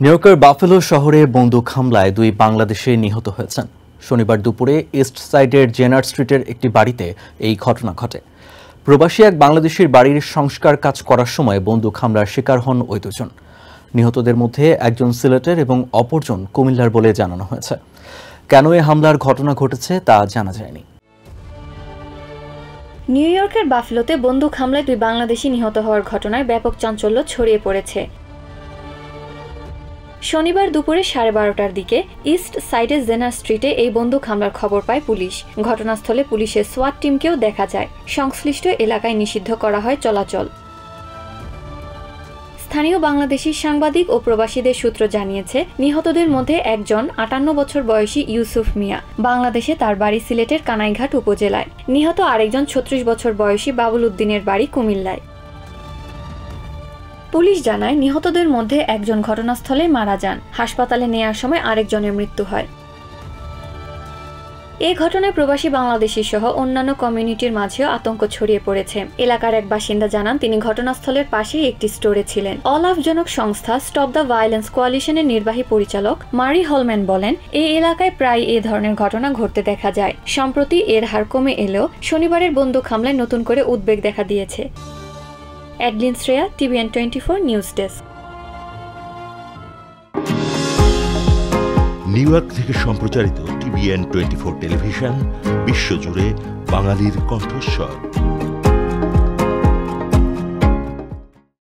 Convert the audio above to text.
New ইয়র্কের buffalo শহরে বন্দুক হামলায় 2 বাংলাদেশি নিহত হয়েছেন। শনিবার দুপুরে ইস্ট সাইডের জেনার স্ট্রিটের একটি বাড়িতে এই ঘটনা ঘটে। প্রবাসী এক বাংলাদেশির বাড়ির সংস্কার কাজ করার সময় বন্দুক হামলার শিকার হন ওই দুজন। নিহতদের মধ্যে একজন সিলেটের এবং অপরজন কুমিল্লার বলে জানানো হয়েছে। কেন এই হামলার ঘটনা ঘটেছে তা জানা যায়নি। নিউ ইয়র্কের বাফেলোতে বন্দুক হামলায় 2 বাংলাদেশি নিহত হওয়ার ঘটনায় ব্যাপক চাঞ্চল্য ছড়িয়ে পড়েছে। শনিবার দুপুরে 12:30টার দিকে ইস্ট সাইডের জেনার স্ট্রিটে এই বন্দুক হামলার খবর পায় পুলিশ। ঘটনাস্থলে পুলিশের সোয়াট টিমকেও দেখা যায়। সংশ্লিষ্ট এলাকায় নিষিদ্ধ করা হয় চলাচল। স্থানীয় বাংলাদেশি সাংবাদিক ও প্রবাসীদের সূত্র জানিয়েছে, নিহতদের মধ্যে একজন 58 বছর বয়সী ইউসুফ মিয়া। বাংলাদেশে তার বাড়ি সিলেটের কানাইঘাট উপজেলায়। নিহত আরেকজন 36 বছর বয়সী বাবুল উদ্দিনের বাড়ি কুমিল্লায়। পুলিশ জানায়, নিহতদের মধ্যে একজন ঘটনাস্থলে মারা যান। হাসপাতালে নেয়ার সময় আরেকজনের মৃত্যু হয়। এই ঘটনায় প্রবাসী বাংলাদেশী সহ অন্যান্য কমিউনিটির মাঝেও আতঙ্ক ছড়িয়ে পড়েছে। এলাকার এক বাসিন্দা জানান, তিনি ঘটনাস্থলের পাশেই একটি স্টোরে ছিলেন। অলাভজনক সংস্থা স্টপ দ্য ভায়োলেন্স কোয়ালিশনের নির্বাহী পরিচালক মারি হলম্যান বলেন, এই এলাকায় প্রায় এ ধরনের ঘটনা ঘটতে দেখা যায়। সম্প্রতি এর হার কমে এলেও শনিবারের বন্দুক হামলায় নতুন করে উদ্বেগ দেখা দিয়েছে। Adeline Shreya, TVN 24 news desk. New York থেকে সম্প্রচারিত TVN 24 টেলিভিশন বিশ্বজুড়ে বাঙালির কণ্ঠস্বর।